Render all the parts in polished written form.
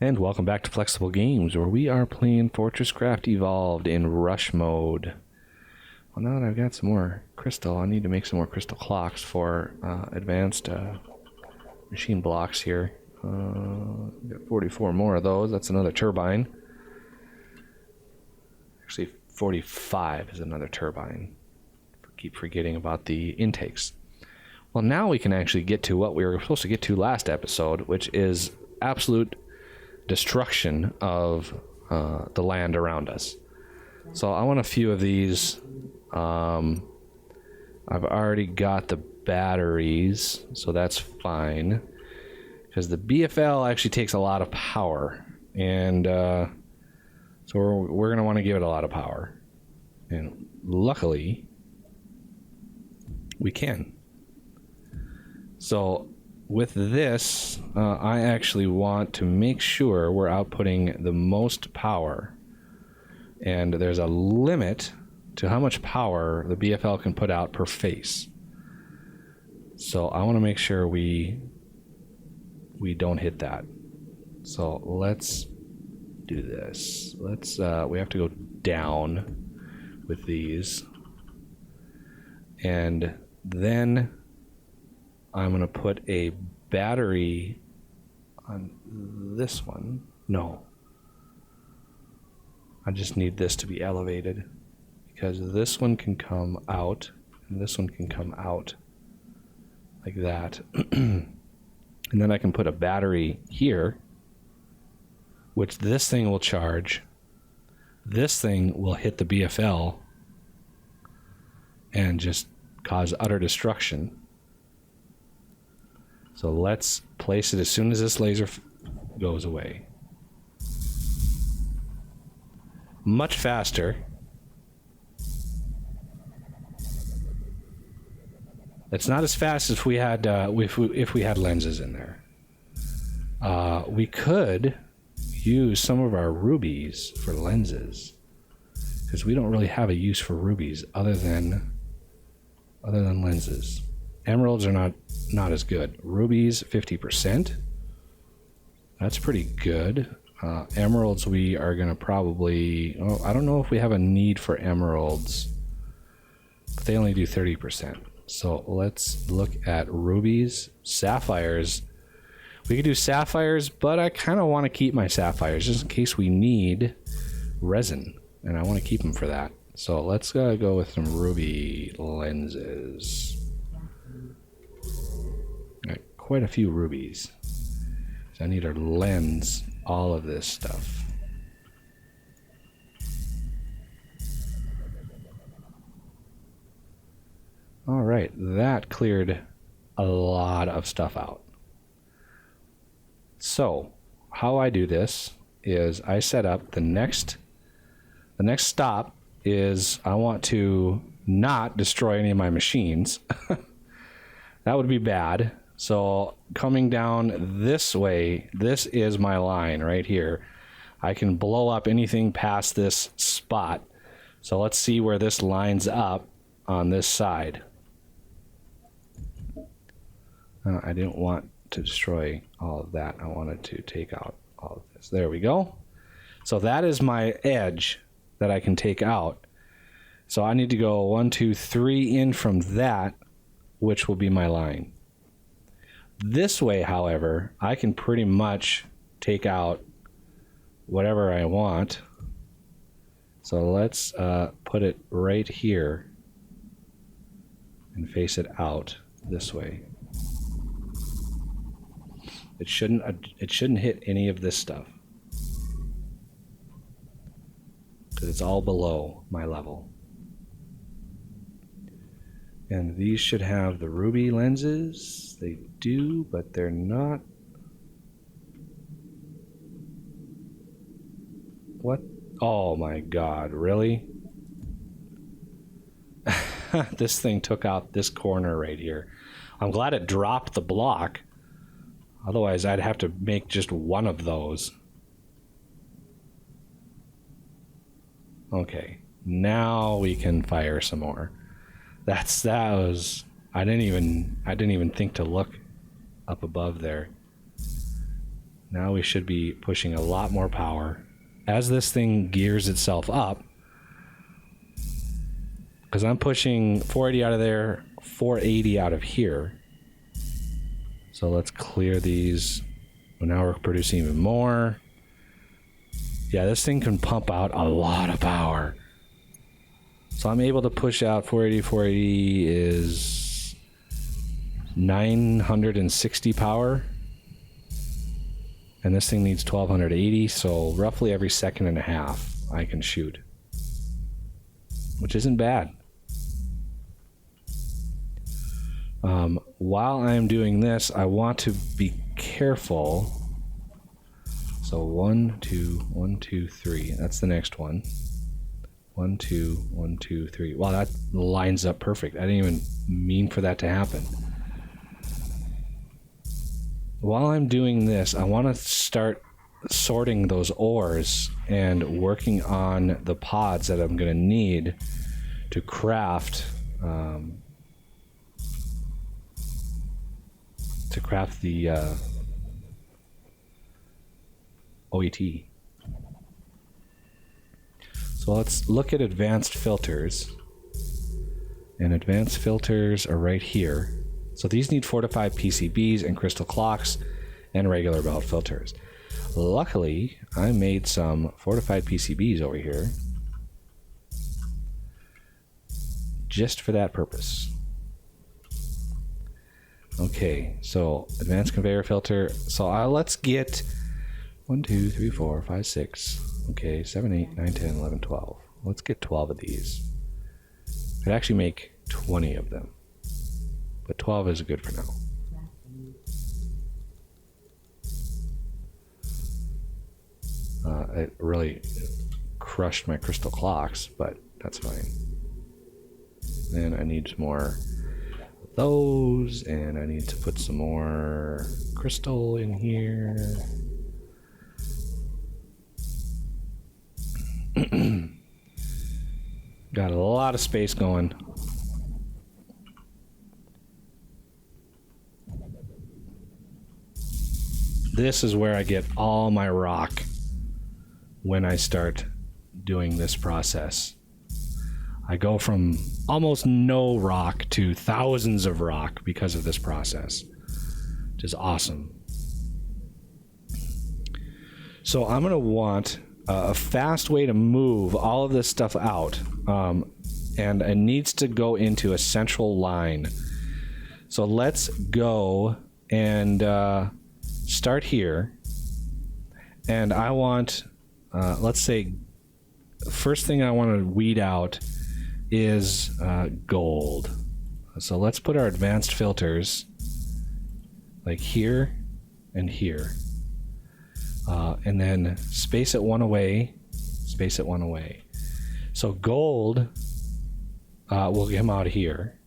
And welcome back to Flexible Games, where we are playing FortressCraft Evolved in rush mode. Well, now that I've got some more crystal, I need to make some more crystal clocks for advanced machine blocks here. Got 44 more of those. That's another turbine. Actually, 45 is another turbine. Keep forgetting about the intakes. Well, now we can actually get to what we were supposed to get to last episode, which is absolute destruction of the land around us. So I want a few of these. I've already got the batteries, so that's fine, because the BFL actually takes a lot of power, and so we're going to want to give it a lot of power, and luckily we can. So with this, I actually want to make sure we're outputting the most power. And there's a limit to how much power the BFL can put out per face. So I want to make sure we don't hit that. So let's do this. We have to go down with these. And then I'm going to put a battery on this one. No. I just need this to be elevated, because this one can come out and this one can come out like that. And then I can put a battery here, which this thing will charge. This thing will hit the BFL and just cause utter destruction. So let's place it as soon as this laser goes away. Much faster. It's not as fast as we had if we had lenses in there. We could use some of our rubies for lenses, because we don't really have a use for rubies other than lenses. Emeralds are not as good. Rubies, 50%. That's pretty good. Emeralds, we are going to probably... Oh, I don't know if we have a need for emeralds, but they only do 30%. So let's look at rubies. Sapphires. We could do sapphires, but I kind of want to keep my sapphires just in case we need resin, and I want to keep them for that. So let's go with some ruby lenses. Got quite a few rubies. So I need to lens all of this stuff. All right, that cleared a lot of stuff out. So how I do this is I set up the next stop is I want to not destroy any of my machines. That would be bad. So coming down this way, this is my line right here. I can blow up anything past this spot. So let's see where this lines up on this side. I didn't want to destroy all of that. I wanted to take out all of this. There we go. So that is my edge that I can take out. So I need to go 1, 2, 3 in from that, which will be my line. This way, however, I can pretty much take out whatever I want. So let's put it right here and face it out this way. It shouldn't hit any of this stuff, because it's all below my level. And these should have the ruby lenses. They do, but they're not. What? Oh my God, really? This thing took out this corner right here. I'm glad it dropped the block. Otherwise, I'd have to make just one of those. Okay, now we can fire some more. That was I didn't even think to look up above there. Now we should be pushing a lot more power as this thing gears itself up, because I'm pushing 480 out of there, 480 out of here. So let's clear these. Well, now we're producing even more. Yeah, this thing can pump out a lot of power. So I'm able to push out 480. 480 is 960 power. And this thing needs 1280, so roughly every second and a half I can shoot. Which isn't bad. While I'm doing this, I want to be careful. So 1, 2, 1, 2, 3. That's the next one. 1, 2, 1, 2, 3. Wow, that lines up perfect. I didn't even mean for that to happen. While I'm doing this, I want to start sorting those ores and working on the pods that I'm going to need to craft the OET. So let's look at advanced filters. And advanced filters are right here. So these need 4 to 5 PCBs and crystal clocks and regular belt filters. Luckily, I made some 4 to 5 PCBs over here just for that purpose. Okay, so advanced conveyor filter. So let's get 1, 2, 3, 4, 5, 6. Okay, 7, 8, 9, 10, 11, 12. Let's get 12 of these. Could actually make 20 of them. But 12 is good for now. It really crushed my crystal clocks, but that's fine. Then I need some more of those, and I need to put some more crystal in here. Got a lot of space going. This is where I get all my rock when I start doing this process. I go from almost no rock to thousands of rock because of this process, which is awesome. So I'm going to want a fast way to move all of this stuff out, and it needs to go into a central line. So let's go and start here, and I want, let's say, first thing I want to weed out is gold. So let's put our advanced filters like here and here. And then space it one away, space it one away. So gold will come out here.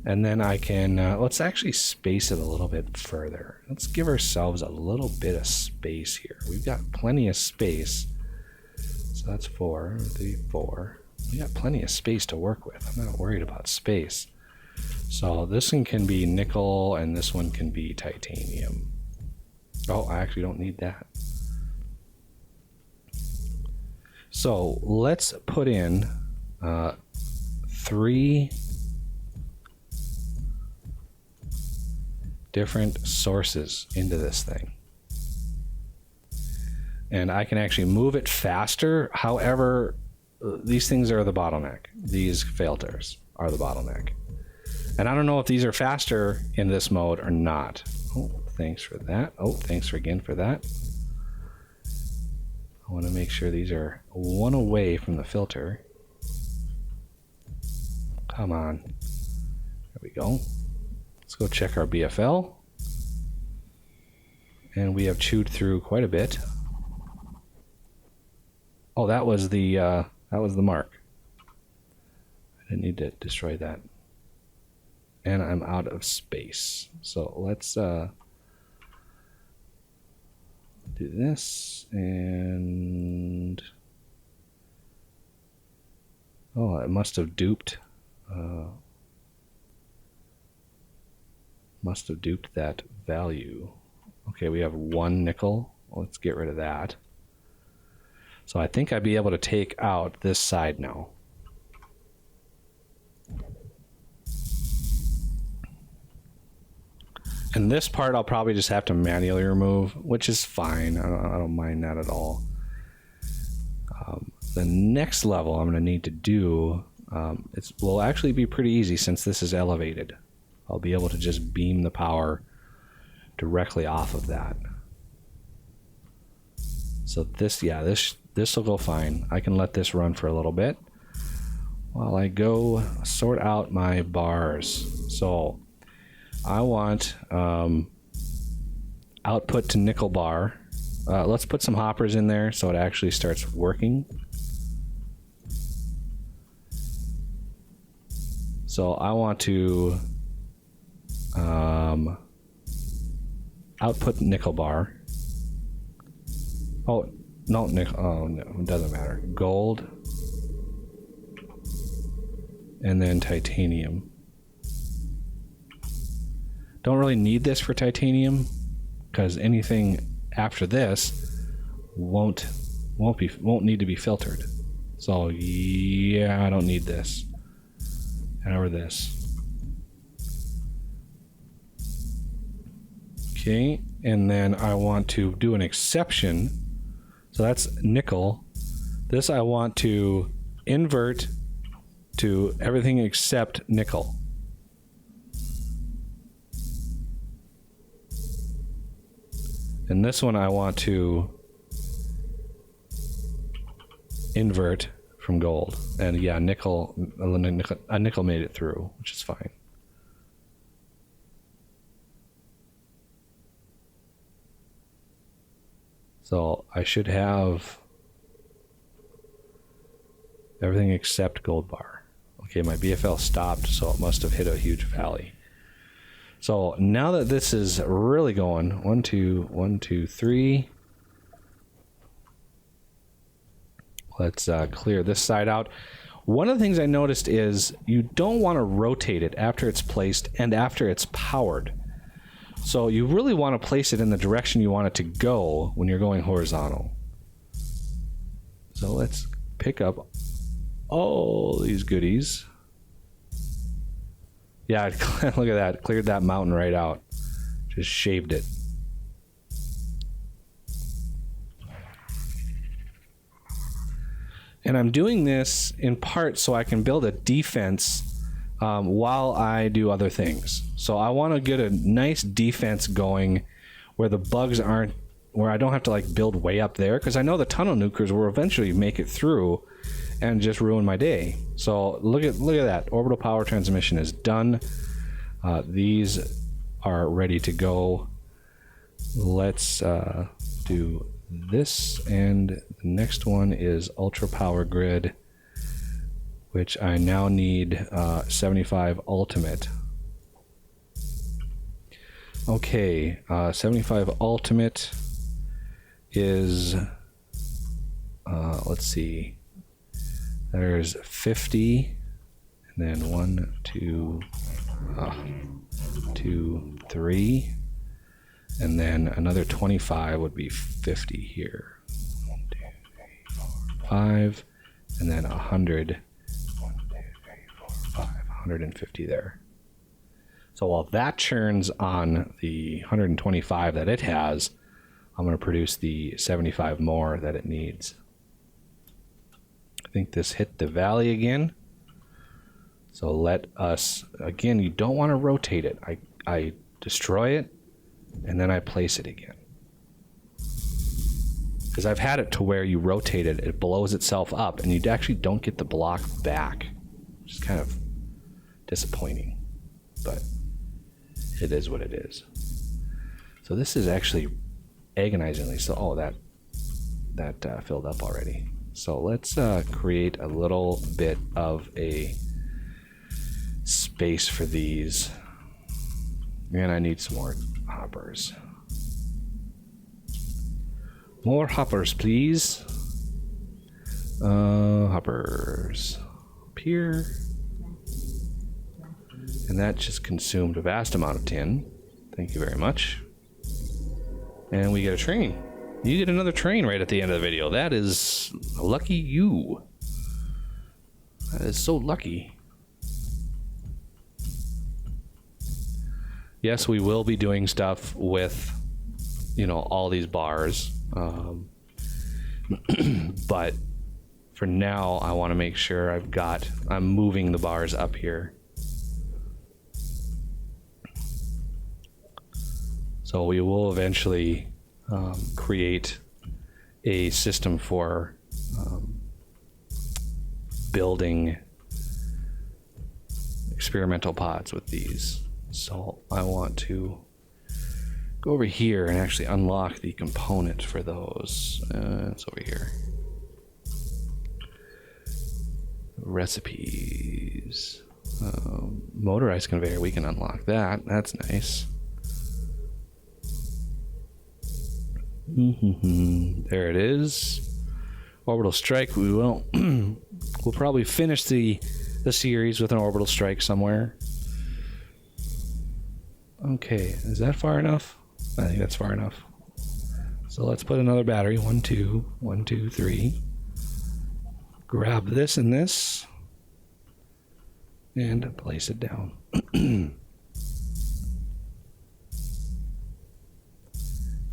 And then I can, let's actually space it a little bit further. Let's give ourselves a little bit of space here. We've got plenty of space. So that's 4, 3, 4. We got plenty of space to work with. I'm not worried about space. So this one can be nickel and this one can be titanium. Oh, I actually don't need that. So let's put in 3 different sources into this thing. And I can actually move it faster. However, these things are the bottleneck. These filters are the bottleneck. And I don't know if these are faster in this mode or not. Oh, thanks for that. Oh, thanks again for that. I want to make sure these are one away from the filter. Come on. There we go. Let's go check our BFL. And we have chewed through quite a bit. Oh, that was the mark. I didn't need to destroy that. And I'm out of space. So let's do this and oh, it must have duped that value. Okay, we have 1 nickel. Let's get rid of that. So I think I'd be able to take out this side now. And this part I'll probably just have to manually remove, which is fine. I don't mind that at all. The next level I'm going to need to do, will actually be pretty easy since this is elevated. I'll be able to just beam the power directly off of that. So this will go fine. I can let this run for a little bit while I go sort out my bars. So I want output to nickel bar. Let's put some hoppers in there so it actually starts working. So I want to output nickel bar. Oh, no, nickel. Oh, no, it doesn't matter. Gold. And then titanium. Don't really need this for titanium because anything after this won't need to be filtered. So yeah, I don't need this. Or this. Okay, and then I want to do an exception. So that's nickel. This I want to invert to everything except nickel. And this one I want to invert from gold. And yeah, nickel made it through, which is fine. So I should have everything except gold bar. Okay, my BFL stopped, so it must have hit a huge valley. So now that this is really going, 1, 2, 3. Let's clear this side out. One of the things I noticed is you don't want to rotate it after it's placed and after it's powered. So you really want to place it in the direction you want it to go when you're going horizontal. So let's pick up all these goodies. Yeah, look at that. Cleared that mountain right out. Just shaved it. And I'm doing this in part so I can build a defense while I do other things. So I want to get a nice defense going where the bugs aren't, where I don't have to like build way up there, because I know the tunnel nukers will eventually make it through and just ruin my day. So look at that. Orbital power transmission is done. These are ready to go. Let's do this, and the next one is ultra power grid, which I now need 75 ultimate. Okay, 75 ultimate is let's see, there's 50, and then 1, 2, 2, 3, and then another 25 would be 50 here. 1, 2, 3, 4, 5, and then 100. 1, 2, 3, 4, 5, 150 there. So while that churns on the 125 that it has, I'm going to produce the 75 more that it needs. I think this hit the valley again. So let us, again, you don't want to rotate it. I destroy it, and then I place it again. Because I've had it to where you rotate it, it blows itself up, and you actually don't get the block back. Which is kind of disappointing, but it is what it is. So this is actually agonizingly so. Oh, that filled up already. So let's create a little bit of a space for these. And I need some more hoppers. More hoppers, please. Hoppers. Up here. And that just consumed a vast amount of tin. Thank you very much. And we get a train. You get another train right at the end of the video. That is lucky you. That is so lucky. Yes, we will be doing stuff with, you know, all these bars. But for now, I want to make sure I'm moving the bars up here. So we will eventually create a system for building experimental pods with these. So I want to go over here and actually unlock the component for those. It's over here. Recipes. Motorized conveyor, we can unlock that. That's nice. There it is. Orbital strike. We will. We'll probably finish the series with an orbital strike somewhere. Okay, is that far enough? I think that's far enough. So let's put another battery. 1, 2, 1, 2, 3. Grab this and this, and place it down.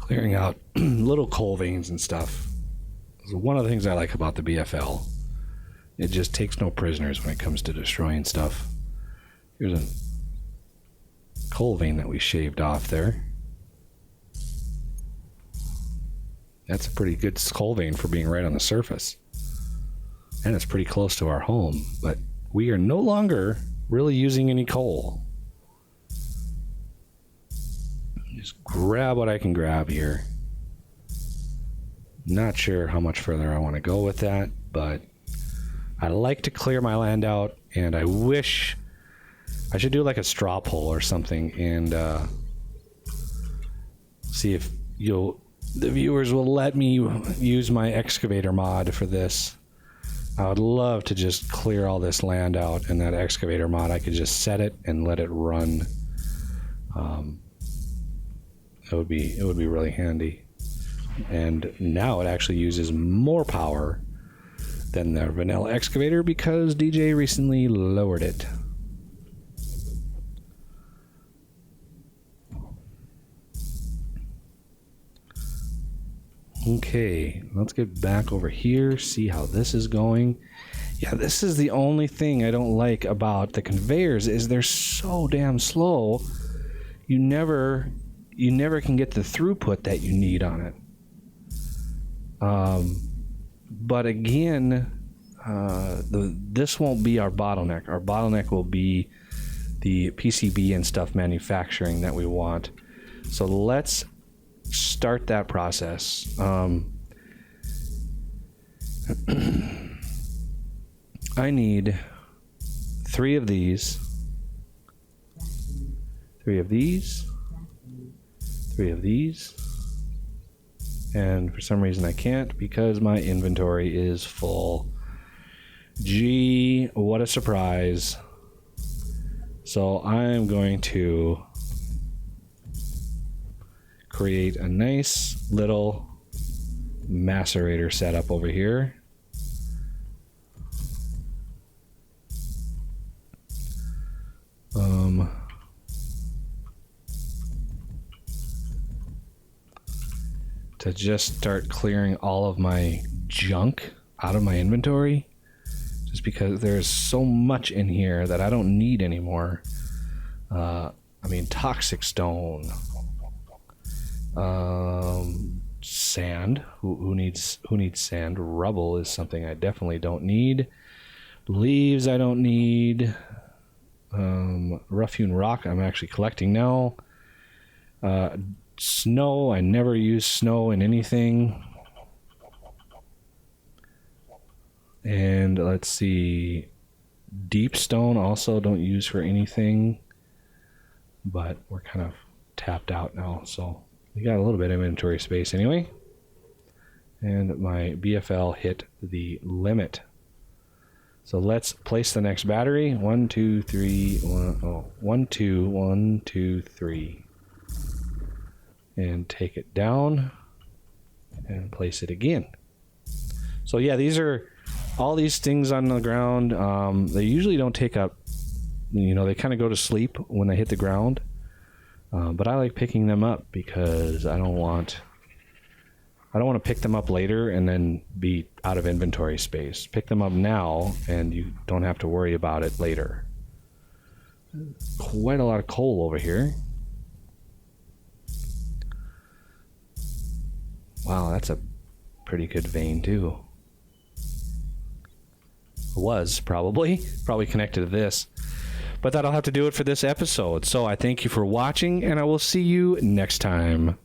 Clearing out little coal veins and stuff. So one of the things I like about the BFL, it just takes no prisoners when it comes to destroying stuff. Here's a coal vein that we shaved off there. That's a pretty good coal vein for being right on the surface. And it's pretty close to our home, but we are no longer really using any coal. Just grab what I can grab here. Not sure how much further I want to go with that, but I like to clear my land out, and I wish I should do like a straw poll or something and see if the viewers will let me use my excavator mod for this. I would love to just clear all this land out, and that excavator mod, I could just set it and let it run. It would be really handy. And now it actually uses more power than the vanilla excavator because DJ recently lowered it. Okay, let's get back over here, see how this is going. Yeah, this is the only thing I don't like about the conveyors is they're so damn slow. You never can get the throughput that you need on it. But again, this won't be our bottleneck. Our bottleneck will be the PCB and stuff manufacturing that we want. So let's start that process. I need 3 of these, 3 of these, 3 of these, and for some reason I can't because my inventory is full. Gee, what a surprise. So I'm going to create a nice little macerator setup over here. To just start clearing all of my junk out of my inventory, just because there's so much in here that I don't need anymore. I mean, toxic stone, sand. Who needs sand? Rubble is something I definitely don't need. Leaves I don't need. Rough-hewn rock I'm actually collecting now. Snow, I never use snow in anything. And let's see, deep stone also don't use for anything, but we're kind of tapped out now, so we got a little bit of inventory space anyway. And my BFL hit the limit. So let's place the next battery. 1, 2, 3, 1, 2, 1, 2, 3. and take it down and place it again. So yeah, these are all these things on the ground. They usually don't take up, they kind of go to sleep when they hit the ground. But I like picking them up because I don't want to pick them up later and then be out of inventory space. Pick them up now and you don't have to worry about it later. Quite a lot of coal over here. Wow, that's a pretty good vein too. Was probably connected to this. But that'll have to do it for this episode. So I thank you for watching, and I will see you next time.